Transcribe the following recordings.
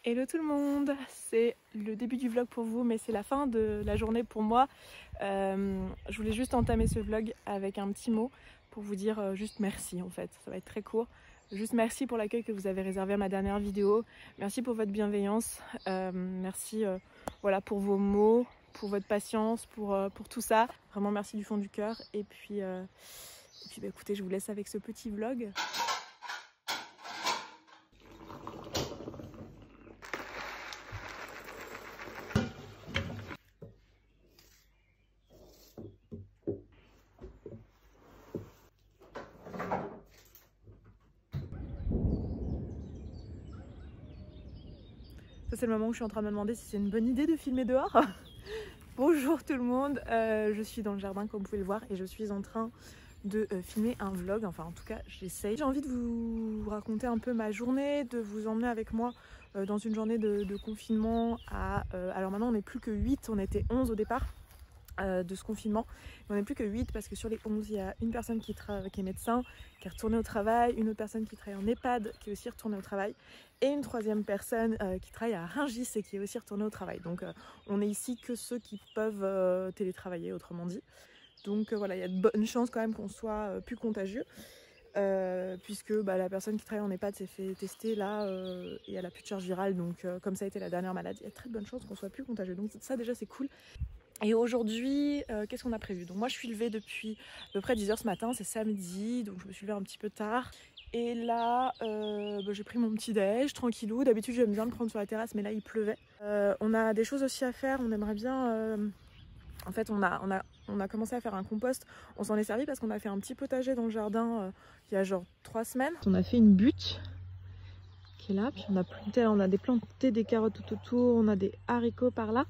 Hello tout le monde, c'est le début du vlog pour vous mais c'est la fin de la journée pour moi. Je voulais juste entamer ce vlog avec un petit mot pour vous dire juste merci en fait, ça va être très court. Juste merci pour l'accueil que vous avez réservé à ma dernière vidéo, merci pour votre bienveillance, merci voilà, pour vos mots, pour votre patience, pour tout ça. Vraiment merci du fond du cœur et puis bah, écoutez, je vous laisse avec ce petit vlog. C'est le moment où je suis en train de me demander si c'est une bonne idée de filmer dehors. Bonjour tout le monde, je suis dans le jardin comme vous pouvez le voir et je suis en train de filmer un vlog, enfin en tout cas j'essaye. J'ai envie de vous raconter un peu ma journée, de vous emmener avec moi dans une journée de confinement à... alors maintenant on n'est plus que 8, on était 11 au départ. De ce confinement, mais on n'est plus que 8 parce que sur les 11 il y a une personne qui est médecin qui est retournée au travail, une autre personne qui travaille en EHPAD qui est aussi retournée au travail et une troisième personne qui travaille à Rungis et qui est aussi retournée au travail. Donc on est ici que ceux qui peuvent télétravailler autrement dit. Donc voilà, il y a de bonnes chances quand même qu'on soit plus contagieux puisque la personne qui travaille en EHPAD s'est fait tester là et elle a plus de charge virale, donc comme ça a été la dernière maladie, il y a très de bonnes chances qu'on soit plus contagieux, donc ça déjà c'est cool. Et aujourd'hui, qu'est-ce qu'on a prévu? Donc moi je suis levée depuis à peu près 10h ce matin, c'est samedi, donc je me suis levée un petit peu tard. Et là, j'ai pris mon petit déj, tranquillou. D'habitude j'aime bien le prendre sur la terrasse, mais là il pleuvait. On a des choses aussi à faire, on aimerait bien... En fait on a commencé à faire un compost, on s'en est servi parce qu'on a fait un petit potager dans le jardin il y a genre 3 semaines. On a fait une butte qui est là, puis on a planté des carottes tout autour, on a des haricots par là.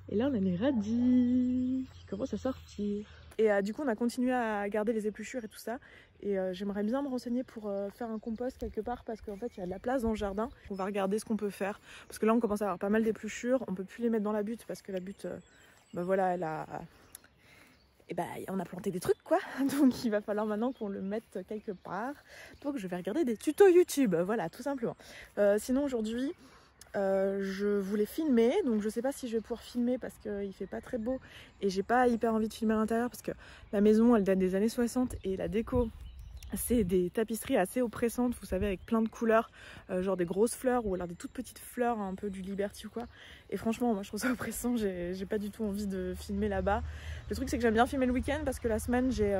Et là on a des radis qui commencent à sortir. Et du coup on a continué à garder les épluchures et tout ça. Et j'aimerais bien me renseigner pour faire un compost quelque part parce qu'en fait il y a de la place dans le jardin. On va regarder ce qu'on peut faire. Parce que là on commence à avoir pas mal d'épluchures. On peut plus les mettre dans la butte parce que la butte, voilà, elle a... Et on a planté des trucs quoi. Donc il va falloir maintenant qu'on le mette quelque part. Donc je vais regarder des tutos YouTube. Voilà, tout simplement. Sinon aujourd'hui... je voulais filmer, donc je sais pas si je vais pouvoir filmer parce qu'il fait pas très beau et j'ai pas hyper envie de filmer à l'intérieur parce que la maison elle date des années 60 et la déco c'est des tapisseries assez oppressantes, vous savez, avec plein de couleurs, genre des grosses fleurs ou alors des toutes petites fleurs, un peu du Liberty ou quoi. Et franchement, moi je trouve ça oppressant, j'ai pas du tout envie de filmer là-bas. Le truc c'est que j'aime bien filmer le week-end parce que la semaine j'ai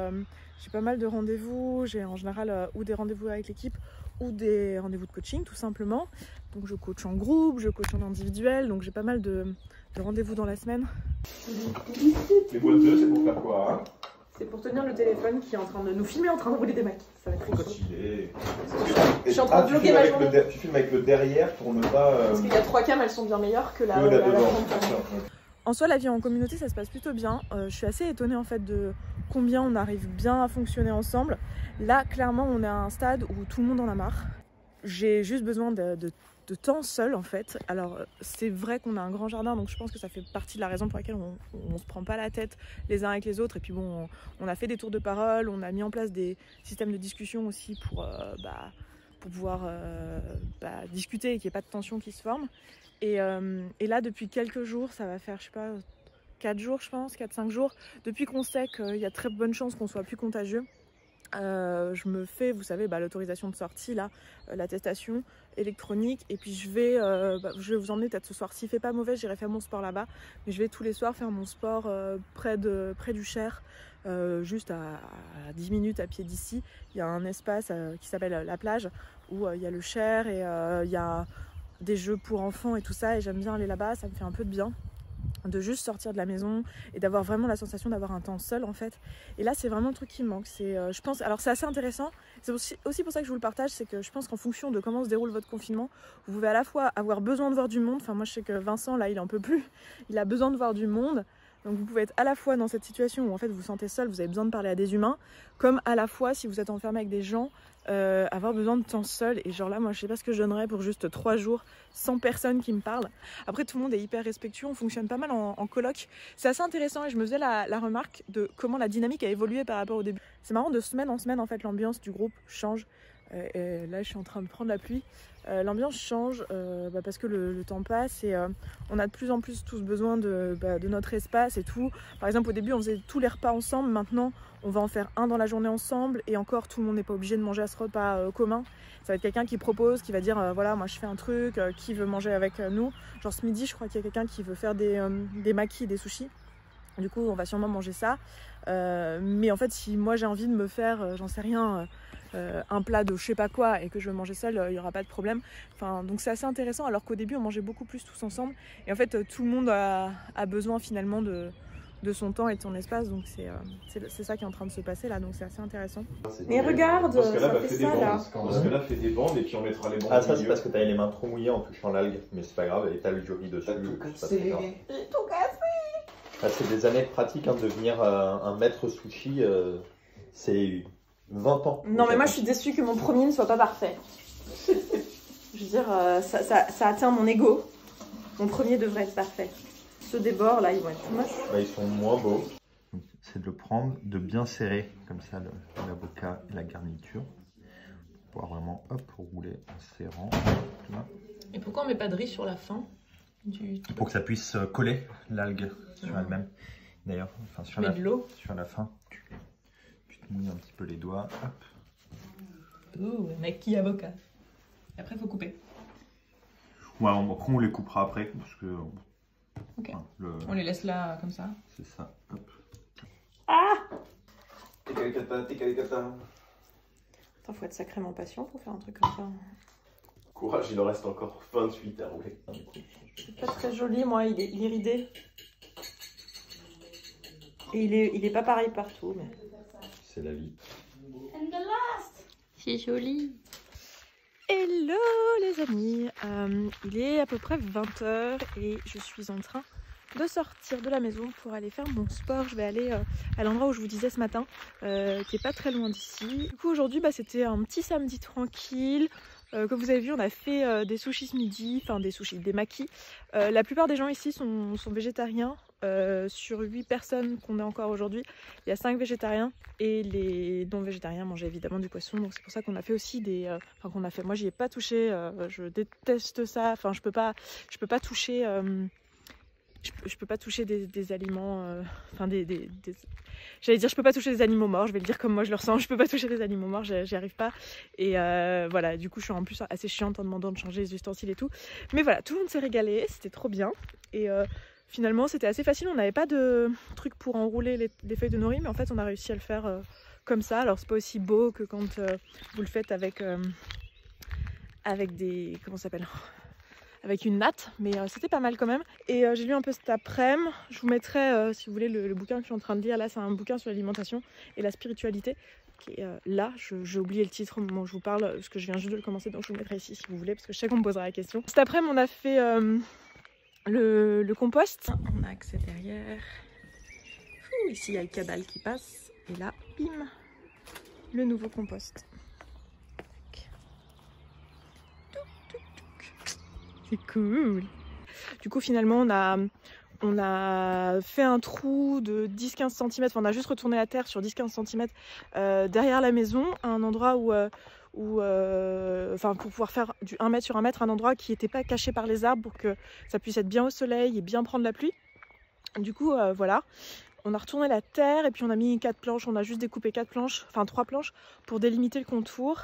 pas mal de rendez-vous, j'ai en général ou des rendez-vous avec l'équipe ou des rendez-vous de coaching tout simplement. Donc je coach en groupe, je coach en individuel, donc j'ai pas mal de rendez-vous dans la semaine. Les boiteux, c'est pour faire quoi hein? C'est pour tenir le téléphone qui est en train de nous filmer en train de rouler des maquis. Ça va être rigolo. Je suis en train de bloquer ma journée. Tu filmes avec le derrière pour ne pas... Parce qu'il y a 3 cams, elles sont bien meilleures que la devant. En soi, la vie en communauté, ça se passe plutôt bien. Je suis assez étonnée en fait de combien on arrive bien à fonctionner ensemble. Là, clairement, on est à un stade où tout le monde en a marre. J'ai juste besoin de temps seul en fait. Alors c'est vrai qu'on a un grand jardin, donc je pense que ça fait partie de la raison pour laquelle on se prend pas la tête les uns avec les autres. Et puis bon, on a fait des tours de parole, on a mis en place des systèmes de discussion aussi pour pouvoir discuter et qu'il n'y ait pas de tension qui se forme. Et là depuis quelques jours, ça va faire je sais pas 4 jours je pense, 4-5 jours, depuis qu'on sait qu'il y a très bonne chance qu'on soit plus contagieux. Je me fais, vous savez, l'autorisation de sortie, là, l'attestation électronique, et puis je vais vous emmener peut-être ce soir. S'il fait pas mauvais, j'irai faire mon sport là-bas, mais je vais tous les soirs faire mon sport près du Cher, juste à 10 minutes à pied d'ici. Il y a un espace qui s'appelle la plage, où il y a le Cher et il y a des jeux pour enfants et tout ça, et j'aime bien aller là-bas, ça me fait un peu de bien de juste sortir de la maison et d'avoir vraiment la sensation d'avoir un temps seul en fait. Et là c'est vraiment le truc qui me manque, c'est je pense, alors c'est assez intéressant, c'est aussi pour ça que je vous le partage, c'est que je pense qu'en fonction de comment se déroule votre confinement, vous pouvez à la fois avoir besoin de voir du monde, enfin moi je sais que Vincent là il en peut plus, il a besoin de voir du monde, donc vous pouvez être à la fois dans cette situation où en fait vous vous sentez seul, vous avez besoin de parler à des humains, comme à la fois si vous êtes enfermé avec des gens, avoir besoin de temps seul. Et genre là moi je sais pas ce que je donnerais pour juste 3 jours sans personne qui me parle. Après tout le monde est hyper respectueux, on fonctionne pas mal en coloc, c'est assez intéressant et je me faisais la remarque de comment la dynamique a évolué par rapport au début. C'est marrant, de semaine en semaine en fait l'ambiance du groupe change. Et là je suis en train de prendre la pluie. L'ambiance change parce que le temps passe et on a de plus en plus tous besoin de notre espace et tout. Par exemple au début on faisait tous les repas ensemble, maintenant on va en faire un dans la journée ensemble et encore tout le monde n'est pas obligé de manger à ce repas commun. Ça va être quelqu'un qui propose, qui va dire voilà moi je fais un truc, qui veut manger avec nous. Genre ce midi je crois qu'il y a quelqu'un qui veut faire des makis, des sushis. Du coup on va sûrement manger ça. Mais en fait si moi j'ai envie de me faire, j'en sais rien, un plat de je sais pas quoi et que je veux manger seul, il n'y aura pas de problème. Enfin, donc c'est assez intéressant alors qu'au début on mangeait beaucoup plus tous ensemble. Et en fait tout le monde a besoin finalement de son temps et de son espace. Donc c'est ça qui est en train de se passer là. Donc c'est assez intéressant. Mais regarde, dans ce cas-là, ça fait ça là. Dans ce cas-là, fais des bandes et puis on mettra les bandes. Ah ça c'est parce que t'avais les mains trop mouillées en touchant l'algue. Mais c'est pas grave, et t'as le jury dessus. T'as tout cassé. J'ai tout cassé. Ah, c'est des années de pratique, hein, devenir un maître sushi, c'est 20 ans. Non mais moi je suis déçue que mon premier ne soit pas parfait. Je veux dire, ça atteint mon ego. Mon premier devrait être parfait. Ceux des bords là, ils vont être moches. Bah, ils sont moins beaux. C'est de le prendre, de bien serrer comme ça l'avocat et la garniture. Pour pouvoir vraiment rouler en serrant. Là. Et pourquoi on met pas de riz sur la fin pour que ça puisse coller l'algue sur elle-même. D'ailleurs, enfin, sur la fin, tu te mouilles un petit peu les doigts. Hop. Ouh, maki avocat. Après, il faut couper. Ouais, on les coupera après parce que. Ok. On les laisse là comme ça. C'est ça. Hop. Ah! Attends, faut être sacrément patient pour faire un truc comme ça. Courage, il en reste encore 28 à rouler. C'est pas très joli, moi, il est ridé. Et il est pas pareil partout. Mais... c'est la vie. And the last. C'est joli. Hello les amis, il est à peu près 20h et je suis en train de sortir de la maison pour aller faire mon sport. Je vais aller à l'endroit où je vous disais ce matin, qui est pas très loin d'ici. Du coup aujourd'hui c'était un petit samedi tranquille. Comme vous avez vu, on a fait des sushis ce midi, enfin des makis. La plupart des gens ici sont végétariens. Sur 8 personnes qu'on est encore aujourd'hui, il y a 5 végétariens et les non végétariens mangent évidemment du poisson. Donc c'est pour ça qu'on a fait aussi des... moi j'y ai pas touché, je déteste ça. Enfin je peux pas toucher... Je peux pas toucher des aliments... J'allais dire je peux pas toucher des animaux morts, je vais le dire comme moi je le ressens. Je peux pas toucher des animaux morts, j'y arrive pas. Et voilà, du coup je suis en plus assez chiante en demandant de changer les ustensiles et tout. Mais voilà, tout le monde s'est régalé, c'était trop bien. Et... finalement c'était assez facile, on n'avait pas de truc pour enrouler les feuilles de nori, mais en fait on a réussi à le faire comme ça. Alors c'est pas aussi beau que quand vous le faites avec des... comment ça s'appelle, avec une natte, mais c'était pas mal quand même. Et j'ai lu un peu cet après-midi, je vous mettrai si vous voulez le bouquin que je suis en train de lire. Là c'est un bouquin sur l'alimentation et la spiritualité qui est là, j'ai oublié le titre au moment où je vous parle parce que je viens juste de le commencer, donc je vous le mettrai ici si vous voulez parce que je sais qu'on me posera la question. Cet après-midi on a fait le compost. On a accès derrière. Ici il y a le cadal qui passe. Et là, bim, le nouveau compost. C'est cool. Du coup finalement on a fait un trou de 10-15 cm. Enfin, on a juste retourné la terre sur 10-15 cm derrière la maison, à un endroit où pour pouvoir faire du 1 mètre sur 1 mètre, un endroit qui n'était pas caché par les arbres pour que ça puisse être bien au soleil et bien prendre la pluie. Du coup voilà, on a retourné la terre et puis on a mis 4 planches, on a juste découpé 4 planches, enfin 3 planches pour délimiter le contour.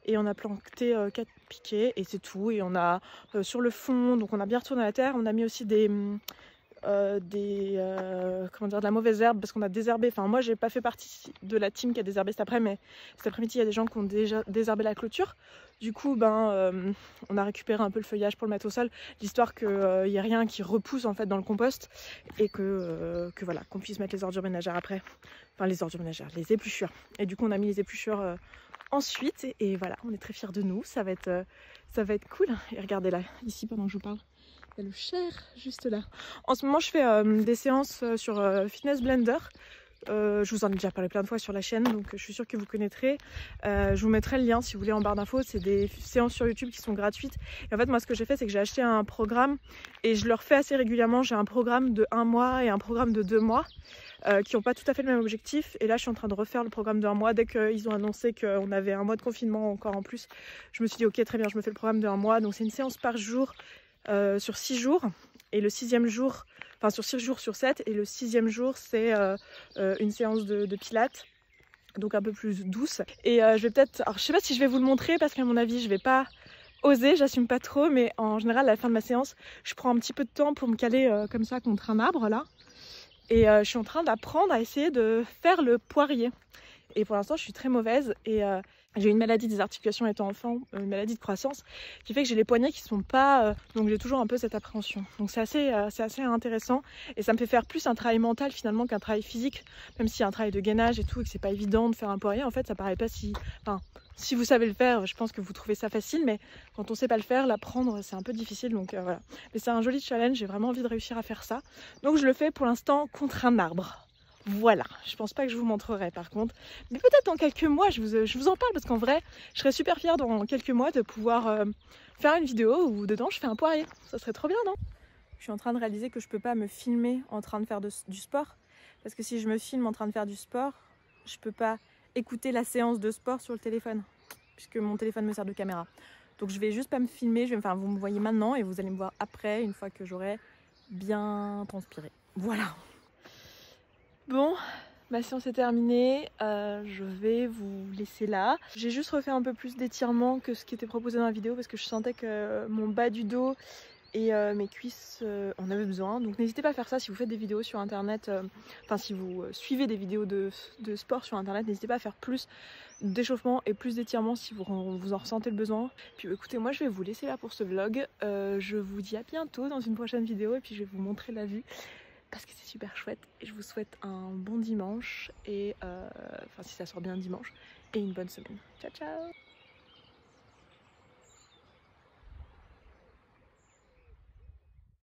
Et on a planté 4 piquets et c'est tout. Et on a sur le fond, donc on a bien retourné la terre, on a mis aussi de la mauvaise herbe parce qu'on a désherbé. Enfin moi j'ai pas fait partie de la team qui a désherbé cet après, mais cet après-midi il y a des gens qui ont déjà désherbé la clôture. Du coup on a récupéré un peu le feuillage pour le mettre au sol, l'histoire qu'il n'y ait rien qui repousse en fait dans le compost et que voilà, qu'on puisse mettre les ordures ménagères après. Enfin les ordures ménagères, les épluchures. Et du coup on a mis les épluchures ensuite et voilà, on est très fiers de nous, ça va être cool. Et regardez là, ici pendant que je vous parle, il y a le Cher juste là. En ce moment je fais des séances sur Fitness Blender Je vous en ai déjà parlé plein de fois sur la chaîne, donc je suis sûre que vous connaîtrez. Je vous mettrai le lien si vous voulez en barre d'infos. C'est des séances sur YouTube qui sont gratuites. Et en fait, moi, ce que j'ai fait, c'est que j'ai acheté un programme et je le refais assez régulièrement. J'ai un programme de 1 mois et un programme de 2 mois qui n'ont pas tout à fait le même objectif. Et là, je suis en train de refaire le programme de 1 mois. Dès qu'ils ont annoncé qu'on avait 1 mois de confinement encore en plus, je me suis dit, ok, très bien, je me fais le programme de 1 mois. Donc, c'est une séance par jour sur 6 jours. Et le 6e jour, enfin sur 6 jours sur 7, et le 6e jour c'est une séance de pilates, donc un peu plus douce. Et je vais peut-être, alors je sais pas si je vais vous le montrer parce qu'à mon avis je vais pas oser, j'assume pas trop, mais en général à la fin de ma séance, je prends un petit peu de temps pour me caler comme ça contre un arbre là. Et je suis en train d'apprendre à essayer de faire le poirier. Et pour l'instant je suis très mauvaise et j'ai une maladie des articulations étant enfant, une maladie de croissance qui fait que j'ai les poignets qui sont pas... donc j'ai toujours un peu cette appréhension. Donc c'est assez intéressant et ça me fait faire plus un travail mental finalement qu'un travail physique, même s'il y a un travail de gainage et tout et que c'est pas évident de faire un poirier. En fait ça paraît pas si... Enfin, si vous savez le faire, je pense que vous trouvez ça facile, mais quand on sait pas le faire, l'apprendre c'est un peu difficile, donc voilà. Mais c'est un joli challenge, j'ai vraiment envie de réussir à faire ça. Donc je le fais pour l'instant contre un arbre. Voilà, je pense pas que je vous montrerai par contre, mais peut-être dans quelques mois je vous en parle parce qu'en vrai je serais super fière dans quelques mois de pouvoir faire une vidéo où dedans je fais un poirier, ça serait trop bien non? Je suis en train de réaliser que je peux pas me filmer en train de faire du sport parce que si je me filme en train de faire du sport, je peux pas écouter la séance de sport sur le téléphone puisque mon téléphone me sert de caméra. Donc je vais juste pas me filmer, enfin vous me voyez maintenant et vous allez me voir après une fois que j'aurai bien transpiré. Voilà. Bon, ma séance est terminée, je vais vous laisser là. J'ai juste refait un peu plus d'étirements que ce qui était proposé dans la vidéo parce que je sentais que mon bas du dos et mes cuisses en avaient besoin. Donc n'hésitez pas à faire ça si vous faites des vidéos sur internet, enfin si vous suivez des vidéos de sport sur internet, n'hésitez pas à faire plus d'échauffement et plus d'étirements si vous en ressentez le besoin. Puis écoutez, moi je vais vous laisser là pour ce vlog. Je vous dis à bientôt dans une prochaine vidéo et puis je vais vous montrer la vue. Parce que c'est super chouette et je vous souhaite un bon dimanche et enfin si ça sort bien dimanche et une bonne semaine. Ciao ciao.